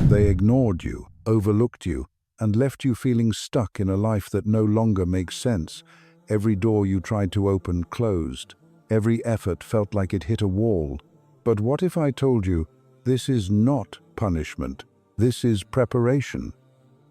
They ignored you, overlooked you, and left you feeling stuck in a life that no longer makes sense. Every door you tried to open closed. Every effort felt like it hit a wall. But what if I told you, this is not punishment, this is preparation?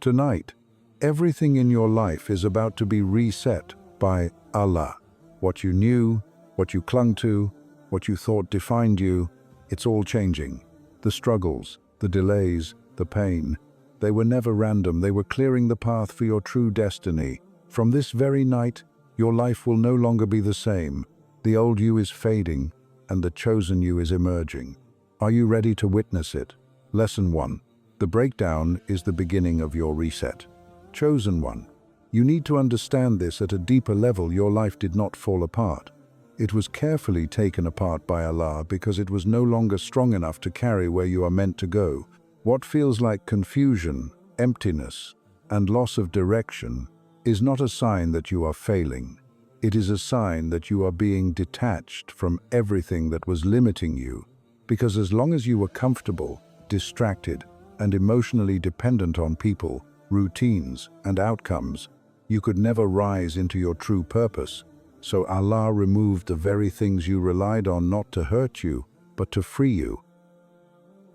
Tonight, everything in your life is about to be reset by Allah. What you knew, what you clung to, what you thought defined you, it's all changing. The struggles, the delays, the pain, they were never random. They were clearing the path for your true destiny. From this very night, your life will no longer be the same. The old you is fading, and the chosen you is emerging. Are you ready to witness it? Lesson 1. The breakdown is the beginning of your reset. Chosen one. You need to understand this at a deeper level. Your life did not fall apart. It was carefully taken apart by Allah because it was no longer strong enough to carry where you are meant to go. What feels like confusion, emptiness, and loss of direction is not a sign that you are failing. It is a sign that you are being detached from everything that was limiting you, because as long as you were comfortable, distracted, and emotionally dependent on people, routines, and outcomes, you could never rise into your true purpose. So Allah removed the very things you relied on not to hurt you, but to free you.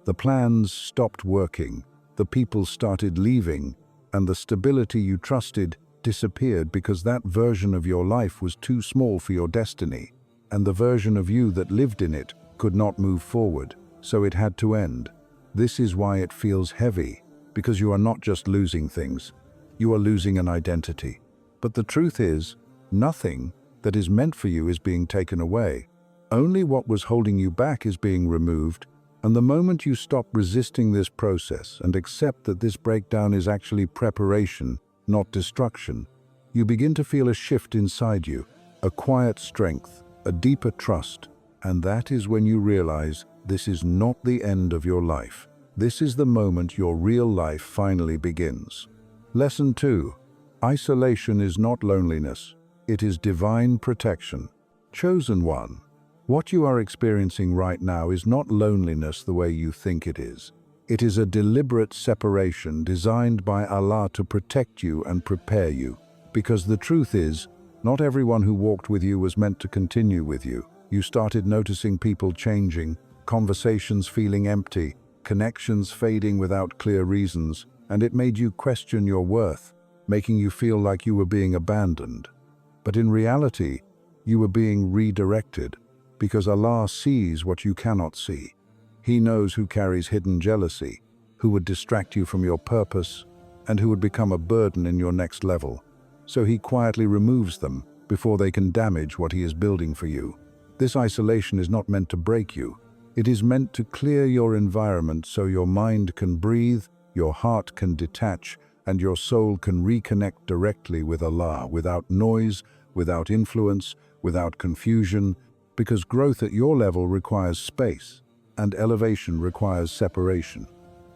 The plans stopped working, the people started leaving, and the stability you trusted disappeared because that version of your life was too small for your destiny, and the version of you that lived in it could not move forward, so it had to end. This is why it feels heavy, because you are not just losing things, you are losing an identity. But the truth is, nothing that is meant for you is being taken away. Only what was holding you back is being removed, and the moment you stop resisting this process and accept that this breakdown is actually preparation, not destruction, you begin to feel a shift inside you, a quiet strength, a deeper trust, and that is when you realize this is not the end of your life. This is the moment your real life finally begins. Lesson 2. Isolation is not loneliness. It is divine protection. Chosen one. What you are experiencing right now is not loneliness the way you think it is. It is a deliberate separation designed by Allah to protect you and prepare you. Because the truth is, not everyone who walked with you was meant to continue with you. You started noticing people changing, conversations feeling empty, connections fading without clear reasons, and it made you question your worth, making you feel like you were being abandoned. But in reality, you were being redirected, because Allah sees what you cannot see. He knows who carries hidden jealousy, who would distract you from your purpose, and who would become a burden in your next level. So He quietly removes them before they can damage what He is building for you. This isolation is not meant to break you. It is meant to clear your environment so your mind can breathe, your heart can detach, and your soul can reconnect directly with Allah without noise, without influence, without confusion, because growth at your level requires space, and elevation requires separation.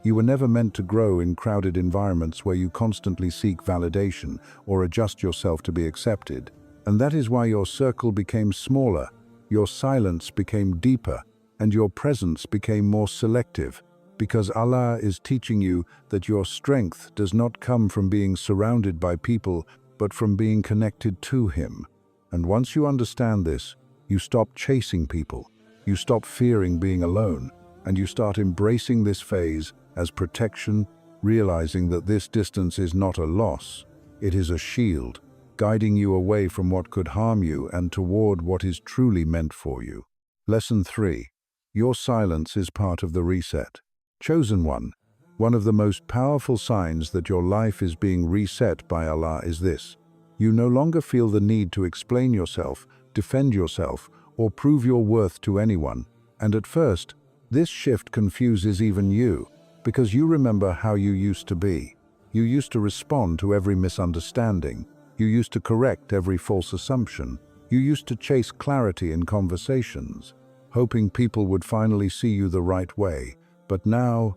You were never meant to grow in crowded environments where you constantly seek validation or adjust yourself to be accepted, and that is why your circle became smaller, your silence became deeper, and your presence became more selective, because Allah is teaching you that your strength does not come from being surrounded by people, but from being connected to Him. And once you understand this, you stop chasing people, you stop fearing being alone, and you start embracing this phase as protection, realizing that this distance is not a loss, it is a shield, guiding you away from what could harm you and toward what is truly meant for you. Lesson 3. Your silence is part of the reset. Chosen one of the most powerful signs that your life is being reset by Allah is this. You no longer feel the need to explain yourself, defend yourself, or prove your worth to anyone. And at first, this shift confuses even you, because you remember how you used to be. You used to respond to every misunderstanding. You used to correct every false assumption. You used to chase clarity in conversations, hoping people would finally see you the right way. But now,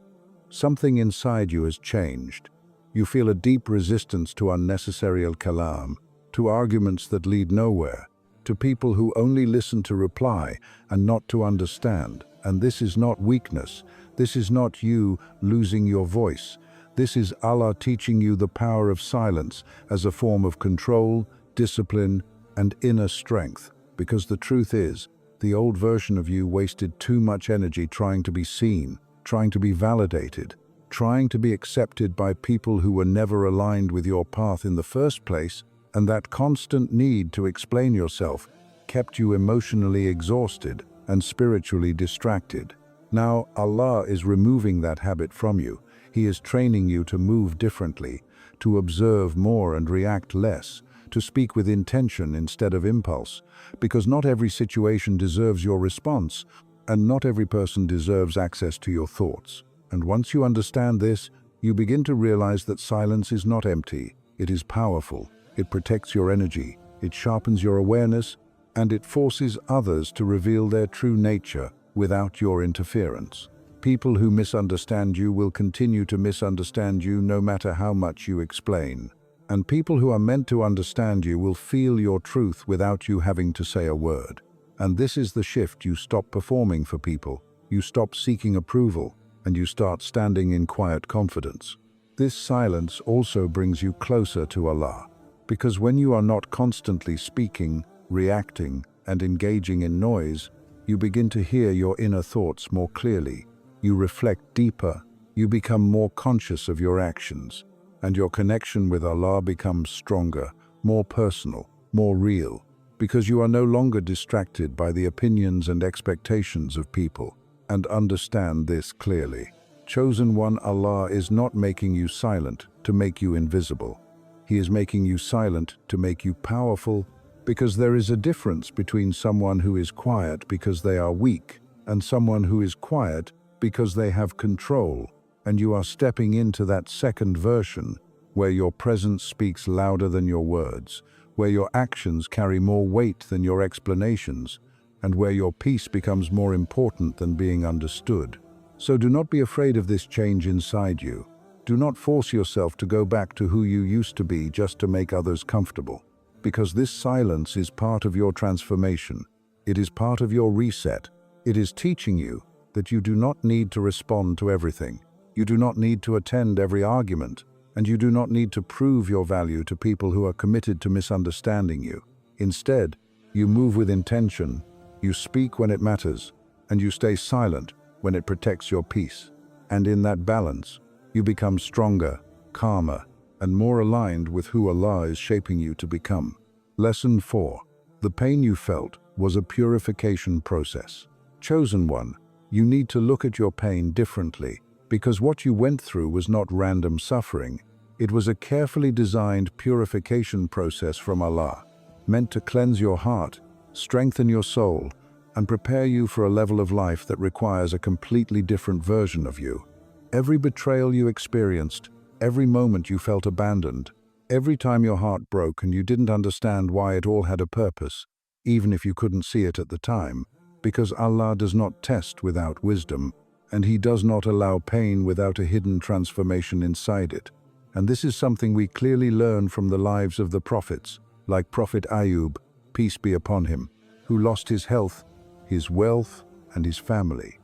something inside you has changed. You feel a deep resistance to unnecessary al-kalam, to arguments that lead nowhere, to people who only listen to reply and not to understand. And this is not weakness. This is not you losing your voice. This is Allah teaching you the power of silence as a form of control, discipline, and inner strength. Because the truth is, the old version of you wasted too much energy trying to be seen, trying to be validated, trying to be accepted by people who were never aligned with your path in the first place, and that constant need to explain yourself kept you emotionally exhausted and spiritually distracted. Now, Allah is removing that habit from you. He is training you to move differently, to observe more and react less, to speak with intention instead of impulse, because not every situation deserves your response, and not every person deserves access to your thoughts. And once you understand this, you begin to realize that silence is not empty. It is powerful. It protects your energy. It sharpens your awareness, and it forces others to reveal their true nature without your interference. People who misunderstand you will continue to misunderstand you no matter how much you explain. And people who are meant to understand you will feel your truth without you having to say a word. And this is the shift. You stop performing for people, you stop seeking approval, and you start standing in quiet confidence. This silence also brings you closer to Allah, because when you are not constantly speaking, reacting, and engaging in noise, you begin to hear your inner thoughts more clearly. You reflect deeper, you become more conscious of your actions, and your connection with Allah becomes stronger, more personal, more real, because you are no longer distracted by the opinions and expectations of people. And understand this clearly. Chosen one, Allah is not making you silent to make you invisible. He is making you silent to make you powerful, because there is a difference between someone who is quiet because they are weak and someone who is quiet because they have control. And you are stepping into that second version, where your presence speaks louder than your words, where your actions carry more weight than your explanations, and where your peace becomes more important than being understood. So do not be afraid of this change inside you. Do not force yourself to go back to who you used to be just to make others comfortable, because this silence is part of your transformation. It is part of your reset. It is teaching you that you do not need to respond to everything. You do not need to attend every argument, and you do not need to prove your value to people who are committed to misunderstanding you. Instead, you move with intention, you speak when it matters, and you stay silent when it protects your peace. And in that balance, you become stronger, calmer, and more aligned with who Allah is shaping you to become. Lesson 4. The pain you felt was a purification process. Chosen one, you need to look at your pain differently, because what you went through was not random suffering. It was a carefully designed purification process from Allah, meant to cleanse your heart, strengthen your soul, and prepare you for a level of life that requires a completely different version of you. Every betrayal you experienced, every moment you felt abandoned, every time your heart broke and you didn't understand why it all had a purpose, even if you couldn't see it at the time, because Allah does not test without wisdom, and He does not allow pain without a hidden transformation inside it. And this is something we clearly learn from the lives of the prophets, like Prophet Ayub, peace be upon him, who lost his health, his wealth, and his family.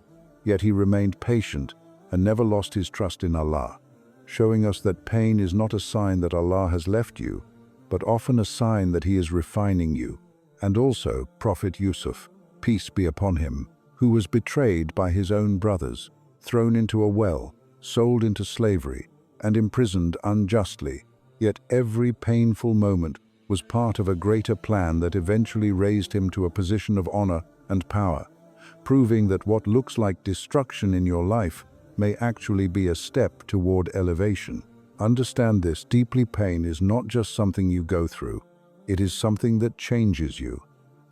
Yet he remained patient and never lost his trust in Allah, showing us that pain is not a sign that Allah has left you, but often a sign that He is refining you. And also Prophet Yusuf, peace be upon him, who was betrayed by his own brothers, thrown into a well, sold into slavery, and imprisoned unjustly. Yet every painful moment was part of a greater plan that eventually raised him to a position of honor and power, proving that what looks like destruction in your life may actually be a step toward elevation. Understand this: deeply pain is not just something you go through, it is something that changes you.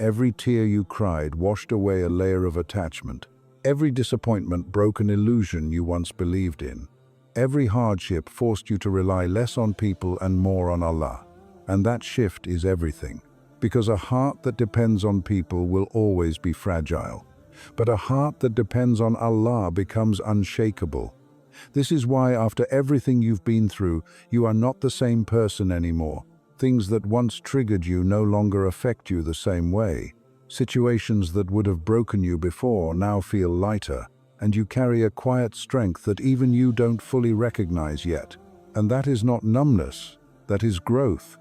Every tear you cried washed away a layer of attachment. Every disappointment broke an illusion you once believed in. Every hardship forced you to rely less on people and more on Allah. And that shift is everything, because a heart that depends on people will always be fragile. But a heart that depends on Allah becomes unshakable. This is why after everything you've been through, you are not the same person anymore. Things that once triggered you no longer affect you the same way. Situations that would have broken you before now feel lighter, and you carry a quiet strength that even you don't fully recognize yet. And that is not numbness, that is growth.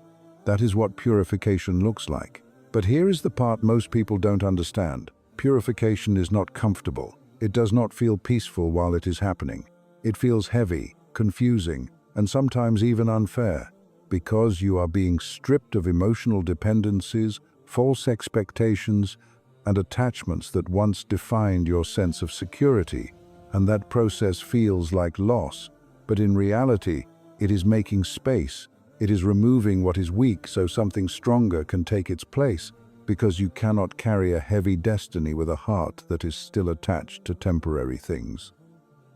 That is what purification looks like. But here is the part most people don't understand. Purification is not comfortable. It does not feel peaceful while it is happening. It feels heavy, confusing, and sometimes even unfair, because you are being stripped of emotional dependencies, false expectations, and attachments that once defined your sense of security. And that process feels like loss, but in reality, it is making space. It is removing what is weak so something stronger can take its place, because you cannot carry a heavy destiny with a heart that is still attached to temporary things.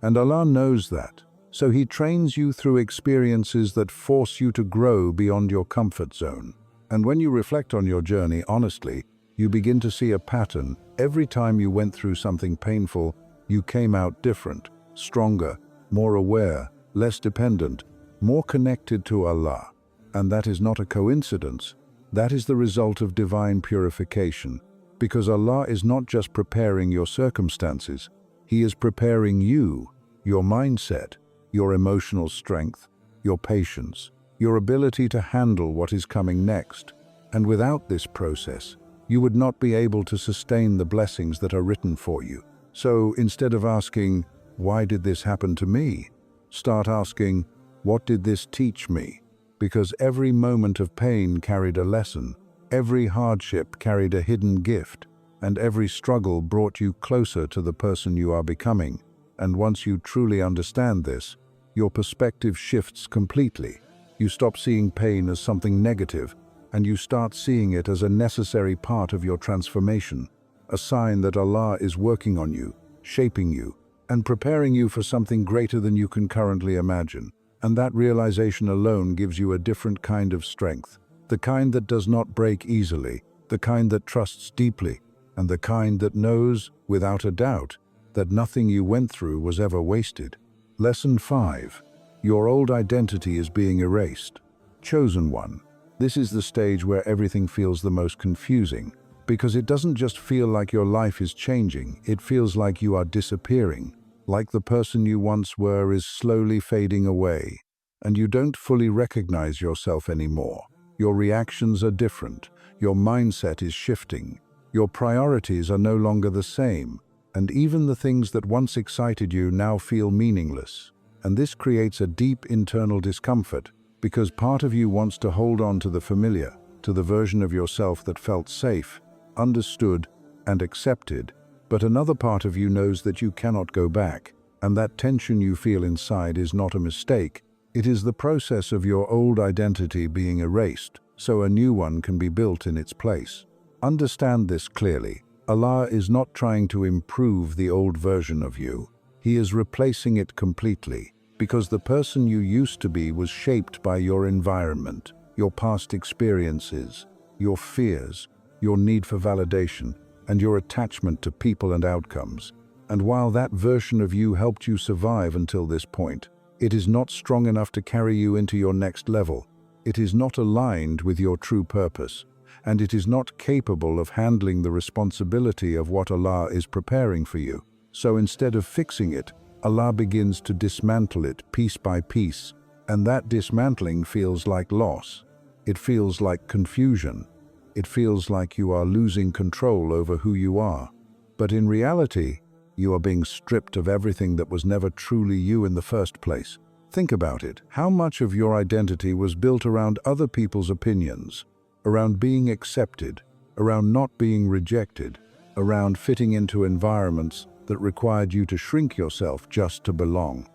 And Allah knows that, so He trains you through experiences that force you to grow beyond your comfort zone. And when you reflect on your journey honestly, you begin to see a pattern. Every time you went through something painful, you came out different, stronger, more aware, less dependent, more connected to Allah. And that is not a coincidence. That is the result of divine purification, because Allah is not just preparing your circumstances, He is preparing you, your mindset, your emotional strength, your patience, your ability to handle what is coming next. And without this process, you would not be able to sustain the blessings that are written for you. So instead of asking, "Why did this happen to me?" start asking, "What did this teach me?" Because every moment of pain carried a lesson, every hardship carried a hidden gift, and every struggle brought you closer to the person you are becoming. And once you truly understand this, your perspective shifts completely. You stop seeing pain as something negative, and you start seeing it as a necessary part of your transformation, a sign that Allah is working on you, shaping you, and preparing you for something greater than you can currently imagine. And that realization alone gives you a different kind of strength, the kind that does not break easily, the kind that trusts deeply, and the kind that knows, without a doubt, that nothing you went through was ever wasted. Lesson 5. Your old identity is being erased. Chosen one. This is the stage where everything feels the most confusing, because it doesn't just feel like your life is changing, it feels like you are disappearing. Like the person you once were is slowly fading away, and you don't fully recognize yourself anymore. Your reactions are different, your mindset is shifting, your priorities are no longer the same, and even the things that once excited you now feel meaningless. And this creates a deep internal discomfort, because part of you wants to hold on to the familiar, to the version of yourself that felt safe, understood, and accepted. But another part of you knows that you cannot go back, and that tension you feel inside is not a mistake. It is the process of your old identity being erased, so a new one can be built in its place. Understand this clearly. Allah is not trying to improve the old version of you. He is replacing it completely, because the person you used to be was shaped by your environment, your past experiences, your fears, your need for validation, and your attachment to people and outcomes. And while that version of you helped you survive until this point, it is not strong enough to carry you into your next level. It is not aligned with your true purpose, and it is not capable of handling the responsibility of what Allah is preparing for you. So instead of fixing it, Allah begins to dismantle it piece by piece, and that dismantling feels like loss. It feels like confusion. It feels like you are losing control over who you are. But in reality, you are being stripped of everything that was never truly you in the first place. Think about it. How much of your identity was built around other people's opinions, around being accepted, around not being rejected, around fitting into environments that required you to shrink yourself just to belong?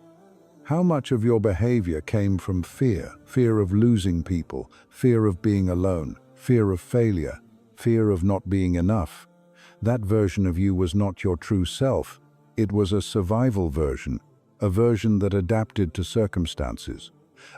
How much of your behavior came from fear, fear of losing people, fear of being alone, fear of failure, fear of not being enough? That version of you was not your true self. It was a survival version, a version that adapted to circumstances,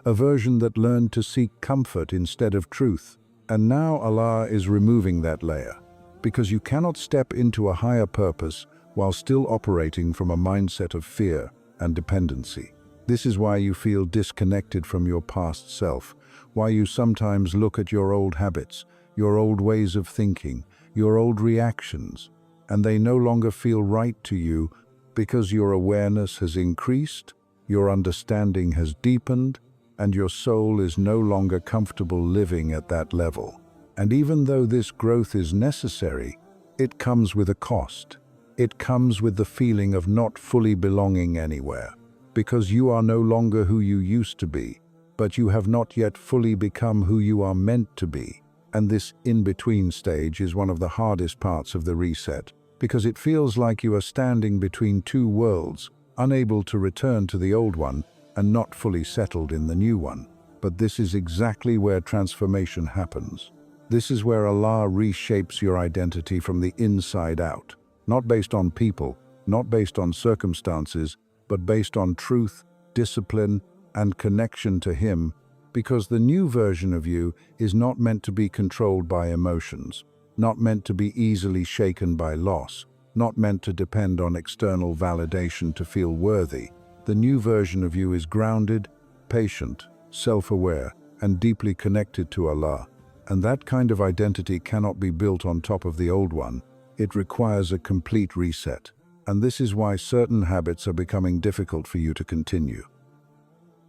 a version that learned to seek comfort instead of truth. And now Allah is removing that layer, because you cannot step into a higher purpose while still operating from a mindset of fear and dependency. This is why you feel disconnected from your past self, why you sometimes look at your old habits, your old ways of thinking, your old reactions, and they no longer feel right to you because your awareness has increased, your understanding has deepened, and your soul is no longer comfortable living at that level. And even though this growth is necessary, it comes with a cost. It comes with the feeling of not fully belonging anywhere, because you are no longer who you used to be, but you have not yet fully become who you are meant to be. And this in-between stage is one of the hardest parts of the reset, because it feels like you are standing between two worlds, unable to return to the old one and not fully settled in the new one. But this is exactly where transformation happens. This is where Allah reshapes your identity from the inside out, not based on people, not based on circumstances, but based on truth, discipline, and connection to Him, because the new version of you is not meant to be controlled by emotions, not meant to be easily shaken by loss, not meant to depend on external validation to feel worthy. The new version of you is grounded, patient, self-aware, and deeply connected to Allah. And that kind of identity cannot be built on top of the old one. It requires a complete reset. And this is why certain habits are becoming difficult for you to continue.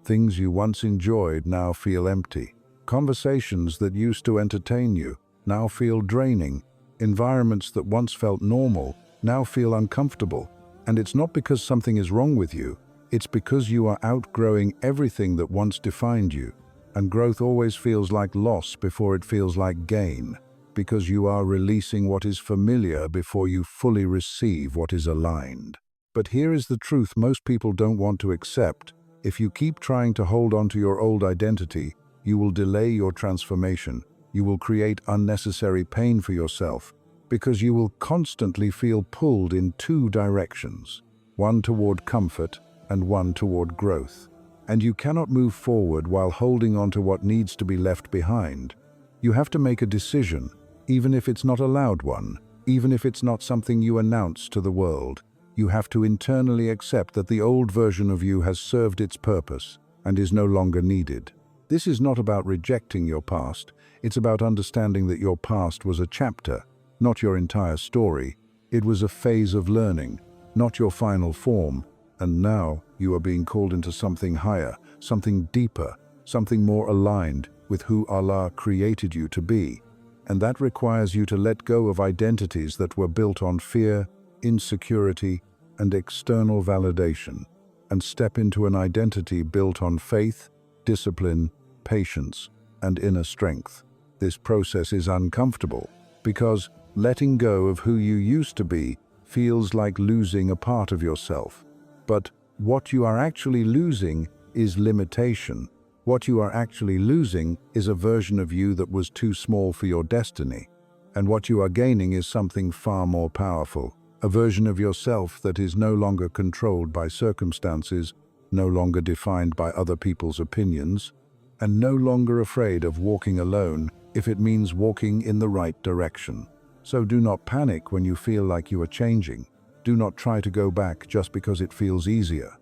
Things you once enjoyed now feel empty. Conversations that used to entertain you now feel draining. Environments that once felt normal now feel uncomfortable. And it's not because something is wrong with you, it's because you are outgrowing everything that once defined you. And growth always feels like loss before it feels like gain, because you are releasing what is familiar before you fully receive what is aligned. But here is the truth most people don't want to accept. If you keep trying to hold on to your old identity, you will delay your transformation. You will create unnecessary pain for yourself, because you will constantly feel pulled in two directions, one toward comfort and one toward growth. And you cannot move forward while holding on to what needs to be left behind. You have to make a decision, even if it's not a loud one, even if it's not something you announce to the world. You have to internally accept that the old version of you has served its purpose and is no longer needed. This is not about rejecting your past, it's about understanding that your past was a chapter, not your entire story. It was a phase of learning, not your final form, and now you are being called into something higher, something deeper, something more aligned with who Allah created you to be. And that requires you to let go of identities that were built on fear, insecurity, and external validation, and step into an identity built on faith, discipline, patience, and inner strength. This process is uncomfortable, because letting go of who you used to be feels like losing a part of yourself. But what you are actually losing is limitation. What you are actually losing is a version of you that was too small for your destiny. And what you are gaining is something far more powerful, a version of yourself that is no longer controlled by circumstances, no longer defined by other people's opinions, and no longer afraid of walking alone if it means walking in the right direction. So do not panic when you feel like you are changing. Do not try to go back just because it feels easier.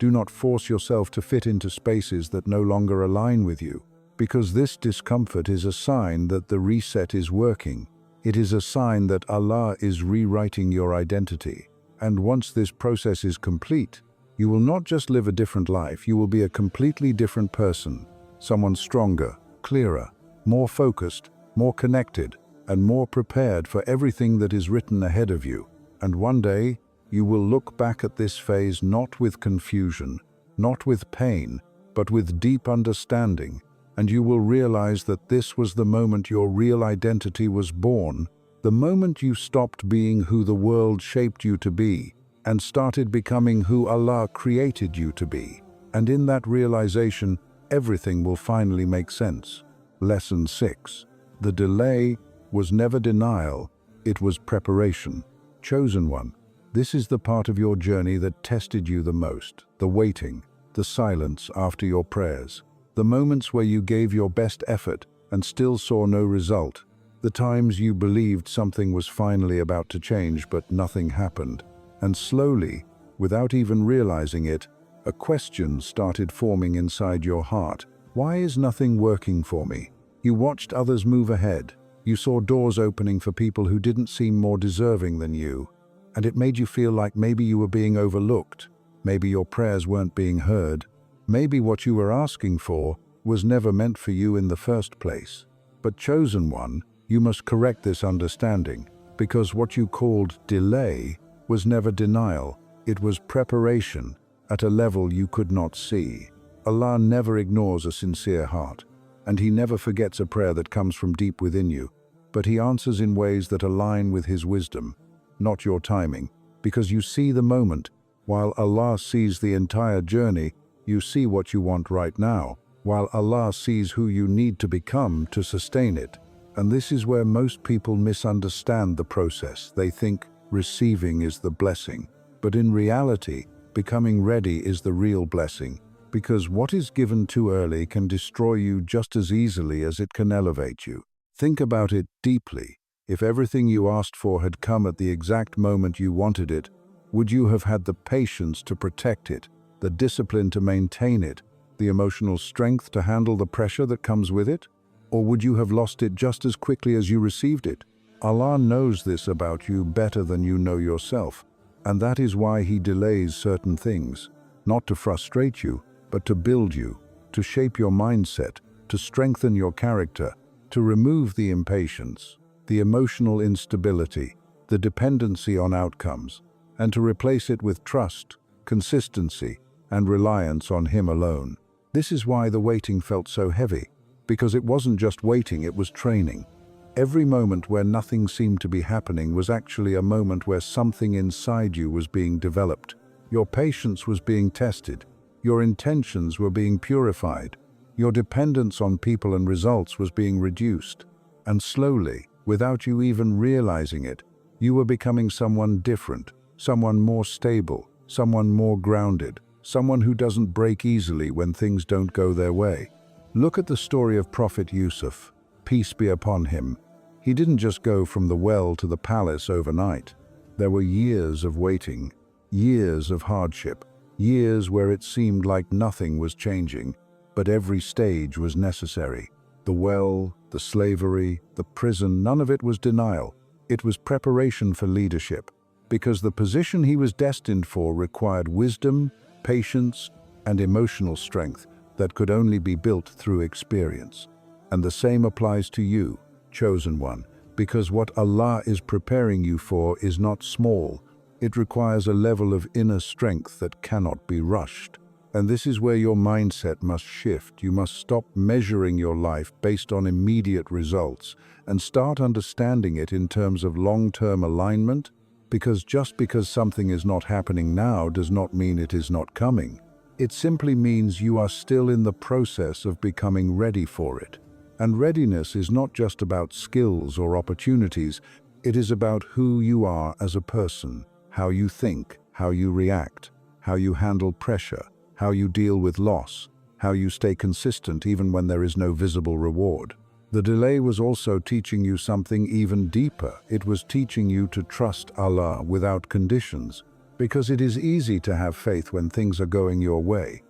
Do not force yourself to fit into spaces that no longer align with you, because this discomfort is a sign that the reset is working. It is a sign that Allah is rewriting your identity. And once this process is complete, you will not just live a different life, you will be a completely different person. Someone stronger, clearer, more focused, more connected, and more prepared for everything that is written ahead of you. And one day, you will look back at this phase not with confusion, not with pain, but with deep understanding, and you will realize that this was the moment your real identity was born, the moment you stopped being who the world shaped you to be, and started becoming who Allah created you to be. And in that realization, everything will finally make sense. Lesson 6. The delay was never denial, it was preparation. Chosen one, this is the part of your journey that tested you the most, the waiting, the silence after your prayers, the moments where you gave your best effort and still saw no result, the times you believed something was finally about to change but nothing happened, and slowly, without even realizing it, A question started forming inside your heart. Why is nothing working for me? You watched others move ahead. You saw doors opening for people who didn't seem more deserving than you. And it made you feel like maybe you were being overlooked. Maybe your prayers weren't being heard. Maybe what you were asking for was never meant for you in the first place. But chosen one, you must correct this understanding, because what you called delay was never denial. It was preparation at a level you could not see. Allah never ignores a sincere heart, and He never forgets a prayer that comes from deep within you, but He answers in ways that align with His wisdom, not your timing, because you see the moment. While Allah sees the entire journey, you see what you want right now, while Allah sees who you need to become to sustain it. And this is where most people misunderstand the process. They think receiving is the blessing, but in reality, becoming ready is the real blessing, because what is given too early can destroy you just as easily as it can elevate you. Think about it deeply. If everything you asked for had come at the exact moment you wanted it, would you have had the patience to protect it, the discipline to maintain it, the emotional strength to handle the pressure that comes with it? Or would you have lost it just as quickly as you received it? Allah knows this about you better than you know yourself, and that is why He delays certain things, not to frustrate you, but to build you, to shape your mindset, to strengthen your character, to remove the impatience, the emotional instability, the dependency on outcomes, and to replace it with trust, consistency, and reliance on Him alone. This is why the waiting felt so heavy, because it wasn't just waiting, it was training. Every moment where nothing seemed to be happening was actually a moment where something inside you was being developed. Your patience was being tested. Your intentions were being purified. Your dependence on people and results was being reduced. And slowly, without you even realizing it, you were becoming someone different, someone more stable, someone more grounded, someone who doesn't break easily when things don't go their way. Look at the story of Prophet Yusuf, peace be upon him. He didn't just go from the well to the palace overnight. There were years of waiting, years of hardship, years where it seemed like nothing was changing, but every stage was necessary. The well, the slavery, the prison, none of it was denial. It was preparation for leadership, because the position he was destined for required wisdom, patience, and emotional strength that could only be built through experience. And the same applies to you, chosen one, because what Allah is preparing you for is not small. It requires a level of inner strength that cannot be rushed. And this is where your mindset must shift. You must stop measuring your life based on immediate results and start understanding it in terms of long-term alignment, because just because something is not happening now does not mean it is not coming. It simply means you are still in the process of becoming ready for it. And readiness is not just about skills or opportunities, it is about who you are as a person, how you think, how you react, how you handle pressure, how you deal with loss, how you stay consistent even when there is no visible reward. The delay was also teaching you something even deeper. It was teaching you to trust Allah without conditions, because it is easy to have faith when things are going your way.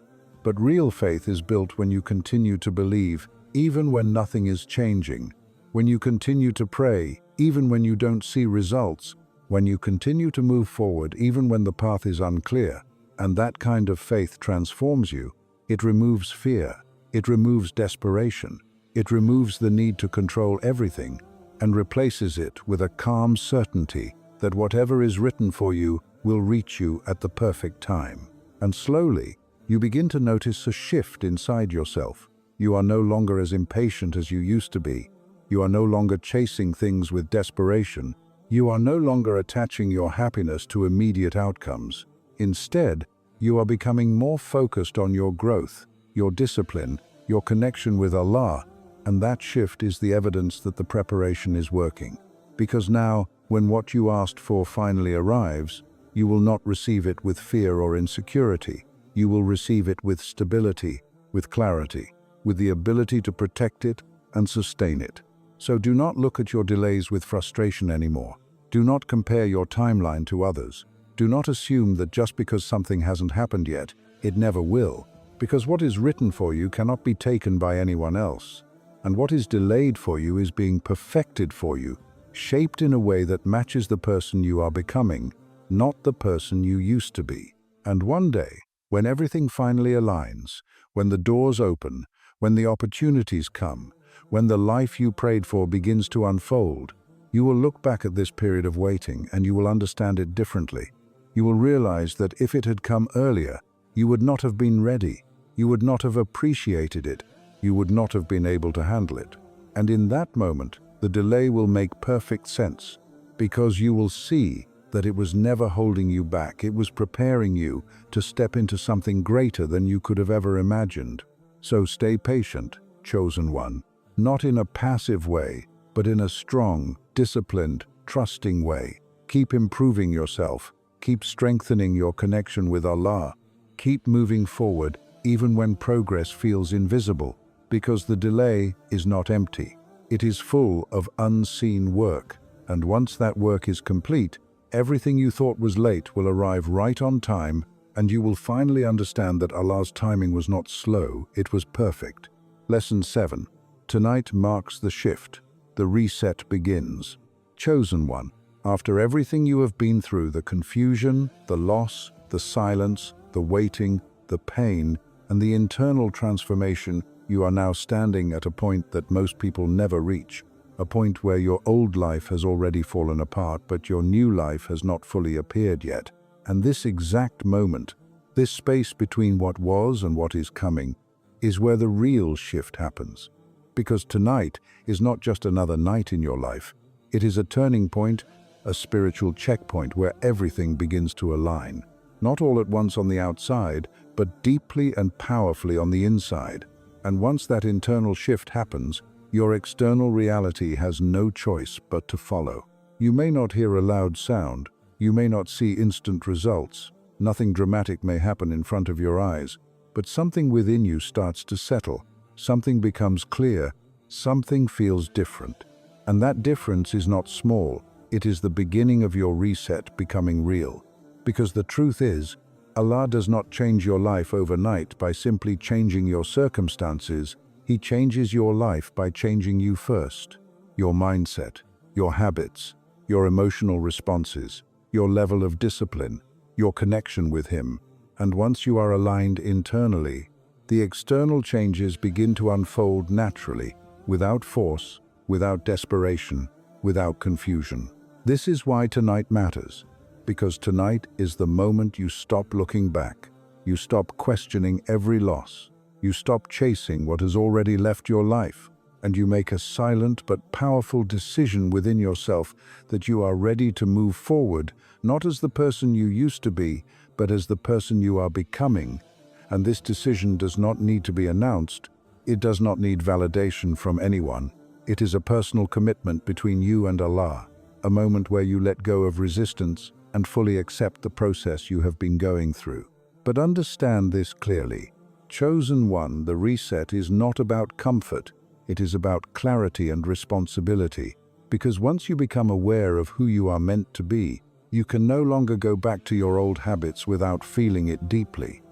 But real faith is built when you continue to believe, even when nothing is changing, when you continue to pray, even when you don't see results, when you continue to move forward, even when the path is unclear. And that kind of faith transforms you. It removes fear, it removes desperation, it removes the need to control everything, and replaces it with a calm certainty that whatever is written for you will reach you at the perfect time. And slowly, you begin to notice a shift inside yourself. You are no longer as impatient as you used to be. You are no longer chasing things with desperation. You are no longer attaching your happiness to immediate outcomes. Instead, you are becoming more focused on your growth, your discipline, your connection with Allah, and that shift is the evidence that the preparation is working. Because now, when what you asked for finally arrives, you will not receive it with fear or insecurity. You will receive it with stability, with clarity, with the ability to protect it and sustain it. So do not look at your delays with frustration anymore. Do not compare your timeline to others. Do not assume that just because something hasn't happened yet, It never will, because what is written for you cannot be taken by anyone else. And what is delayed for you is being perfected for you, shaped in a way that matches the person you are becoming, not the person you used to be. And one day, when everything finally aligns, when the doors open, when the opportunities come, when the life you prayed for begins to unfold, you will look back at this period of waiting and you will understand it differently. You will realize that if it had come earlier, you would not have been ready. You would not have appreciated it. You would not have been able to handle it. And in that moment, the delay will make perfect sense, because you will see that it was never holding you back. It was preparing you to step into something greater than you could have ever imagined. So stay patient, chosen one, not in a passive way, but in a strong, disciplined, trusting way. Keep improving yourself. Keep strengthening your connection with Allah. Keep moving forward even when progress feels invisible, because the delay is not empty. It is full of unseen work, and once that work is complete, everything you thought was late will arrive right on time, and you will finally understand that Allah's timing was not slow, it was perfect. Lesson 7. Tonight marks the shift. The reset begins. Chosen one, after everything you have been through, the confusion, the loss, the silence, the waiting, the pain, and the internal transformation, you are now standing at a point that most people never reach. A point where your old life has already fallen apart, but your new life has not fully appeared yet. And this exact moment, this space between what was and what is coming, is where the real shift happens. Because tonight is not just another night in your life. It is a turning point, a spiritual checkpoint where everything begins to align. Not all at once on the outside, but deeply and powerfully on the inside. And once that internal shift happens, your external reality has no choice but to follow. You may not hear a loud sound, you may not see instant results, nothing dramatic may happen in front of your eyes, but something within you starts to settle, something becomes clear, something feels different. And that difference is not small, it is the beginning of your reset becoming real. Because the truth is, Allah does not change your life overnight by simply changing your circumstances. He changes your life by changing you first. Your mindset, your habits, your emotional responses, your level of discipline, your connection with Him. And once you are aligned internally, the external changes begin to unfold naturally, without force, without desperation, without confusion. This is why tonight matters. Because tonight is the moment you stop looking back. You stop questioning every loss. You stop chasing what has already left your life. And you make a silent but powerful decision within yourself that you are ready to move forward, not as the person you used to be, but as the person you are becoming. And this decision does not need to be announced. It does not need validation from anyone. It is a personal commitment between you and Allah, a moment where you let go of resistance and fully accept the process you have been going through. But understand this clearly. Chosen one, the reset is not about comfort. It is about clarity and responsibility. Because once you become aware of who you are meant to be, you can no longer go back to your old habits without feeling it deeply.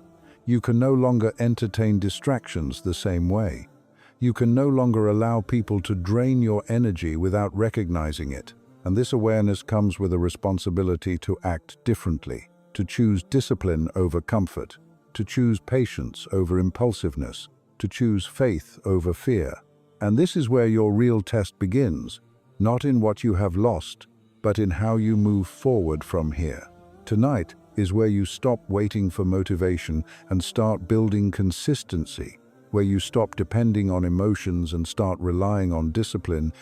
You can no longer entertain distractions the same way. You can no longer allow people to drain your energy without recognizing it. And this awareness comes with a responsibility to act differently, to choose discipline over comfort, to choose patience over impulsiveness, to choose faith over fear. And this is where your real test begins, not in what you have lost, but in how you move forward from here. Tonight is where you stop waiting for motivation and start building consistency, where you stop depending on emotions and start relying on discipline,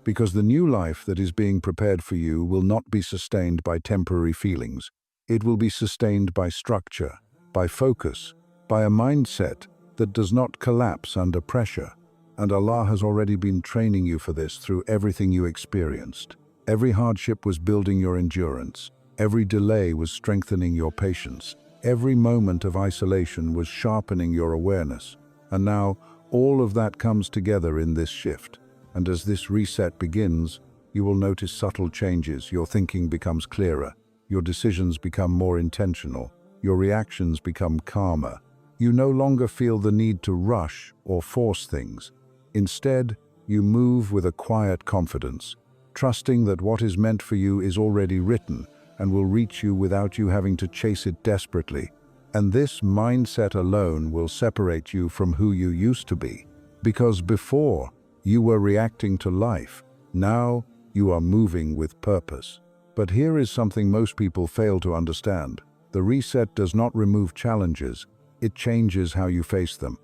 because the new life that is being prepared for you will not be sustained by temporary feelings. It will be sustained by structure, by focus, by a mindset that does not collapse under pressure. And Allah has already been training you for this through everything you experienced. Every hardship was building your endurance. Every delay was strengthening your patience. Every moment of isolation was sharpening your awareness. And now, all of that comes together in this shift. And as this reset begins, you will notice subtle changes. Your thinking becomes clearer. Your decisions become more intentional. your reactions become calmer. You no longer feel the need to rush or force things. Instead, you move with a quiet confidence, trusting that what is meant for you is already written and will reach you without you having to chase it desperately. And this mindset alone will separate you from who you used to be. Because before, you were reacting to life. Now, you are moving with purpose. But here is something most people fail to understand. The reset does not remove challenges. It changes how you face them.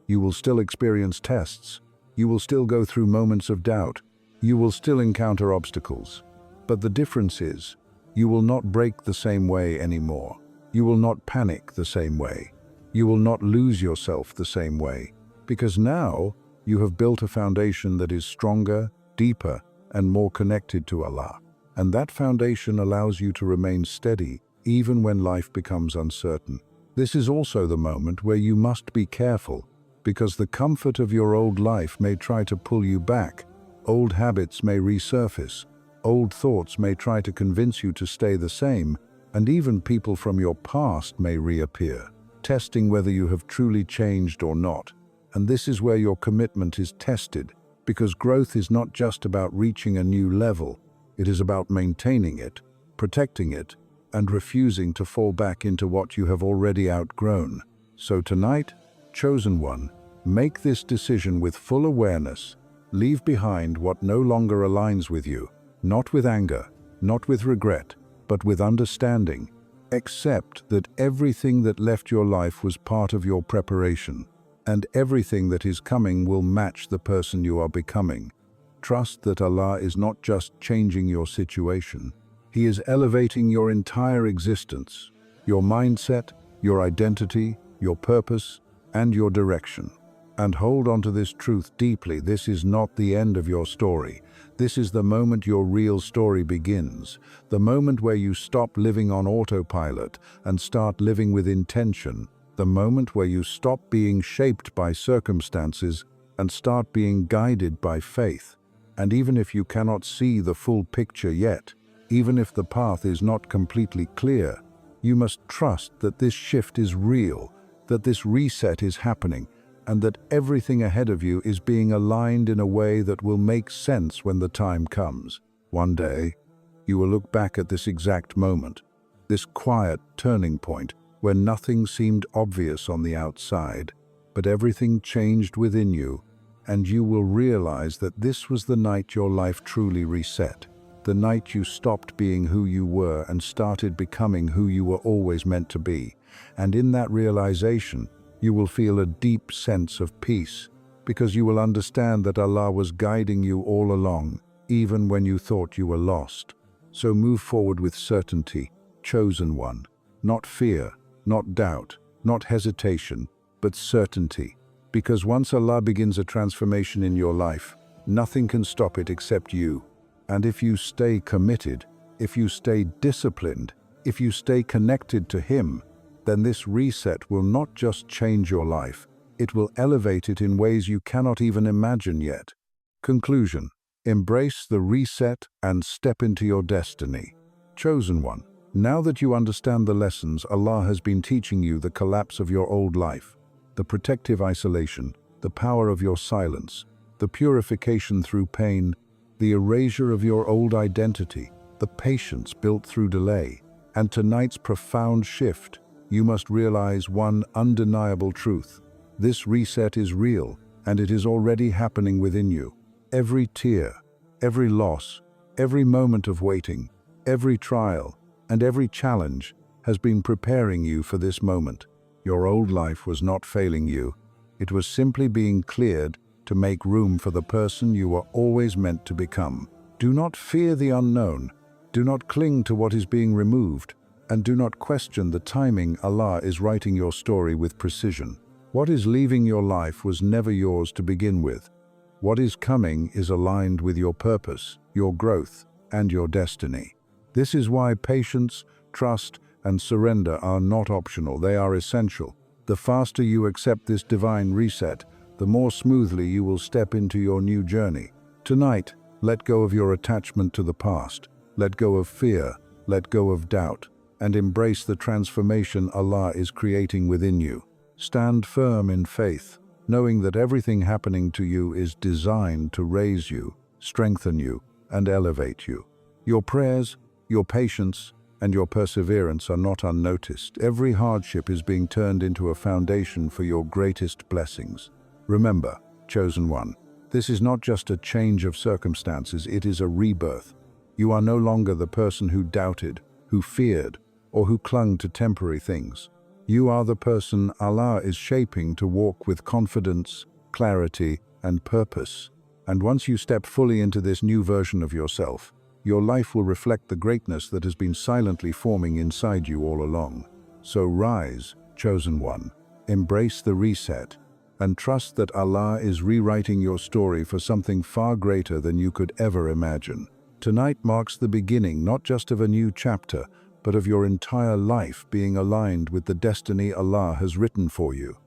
You will still experience tests. You will still go through moments of doubt. You will still encounter obstacles. But the difference is, you will not break the same way anymore. You will not panic the same way. You will not lose yourself the same way. Because now, you have built a foundation that is stronger, deeper, and more connected to Allah. And that foundation allows you to remain steady, even when life becomes uncertain. This is also the moment where you must be careful, because the comfort of your old life may try to pull you back. Old habits may resurface. Old thoughts may try to convince you to stay the same, and even people from your past may reappear, testing whether you have truly changed or not. And this is where your commitment is tested, because growth is not just about reaching a new level. It is about maintaining it, protecting it, and refusing to fall back into what you have already outgrown. So tonight, chosen one, make this decision with full awareness. Leave behind what no longer aligns with you, not with anger, not with regret, but with understanding. Accept that everything that left your life was part of your preparation, and everything that is coming will match the person you are becoming. Trust that Allah is not just changing your situation. He is elevating your entire existence, your mindset, your identity, your purpose, and your direction. And hold on to this truth deeply. This is not the end of your story. This is the moment your real story begins. The moment where you stop living on autopilot and start living with intention. The moment where you stop being shaped by circumstances and start being guided by faith. And even if you cannot see the full picture yet, even if the path is not completely clear, you must trust that this shift is real, that this reset is happening, and that everything ahead of you is being aligned in a way that will make sense when the time comes. One day, you will look back at this exact moment, this quiet turning point where nothing seemed obvious on the outside, but everything changed within you, and you will realize that this was the night your life truly reset, the night you stopped being who you were and started becoming who you were always meant to be. And in that realization, you will feel a deep sense of peace, because you will understand that Allah was guiding you all along, even when you thought you were lost. So move forward with certainty, chosen one, not fear, not doubt, not hesitation, but certainty. Because once Allah begins a transformation in your life, nothing can stop it except you. And if you stay committed, if you stay disciplined, if you stay connected to Him, then this reset will not just change your life, it will elevate it in ways you cannot even imagine yet. Conclusion: embrace the reset and step into your destiny. Chosen one, now that you understand the lessons Allah has been teaching you, the collapse of your old life, the protective isolation, the power of your silence, the purification through pain, the erasure of your old identity, the patience built through delay, and tonight's profound shift, you must realize one undeniable truth. This reset is real, and it is already happening within you. Every tear, every loss, every moment of waiting, every trial, and every challenge has been preparing you for this moment. Your old life was not failing you. It was simply being cleared to make room for the person you were always meant to become. Do not fear the unknown. Do not cling to what is being removed. And do not question the timing. Allah is writing your story with precision. What is leaving your life was never yours to begin with. What is coming is aligned with your purpose, your growth, and your destiny. This is why patience, trust, and surrender are not optional. They are essential. The faster you accept this divine reset, the more smoothly you will step into your new journey. Tonight, let go of your attachment to the past. Let go of fear. Let go of doubt. and embrace the transformation Allah is creating within you. Stand firm in faith, knowing that everything happening to you is designed to raise you, strengthen you, and elevate you. Your prayers, your patience, and your perseverance are not unnoticed. Every hardship is being turned into a foundation for your greatest blessings. Remember, chosen one, this is not just a change of circumstances, it is a rebirth. You are no longer the person who doubted, who feared, or who clung to temporary things. You are the person Allah is shaping to walk with confidence, clarity, and purpose. And once you step fully into this new version of yourself, your life will reflect the greatness that has been silently forming inside you all along. So rise, chosen one, embrace the reset, and trust that Allah is rewriting your story for something far greater than you could ever imagine. Tonight marks the beginning not just of a new chapter, but of your entire life being aligned with the destiny Allah has written for you.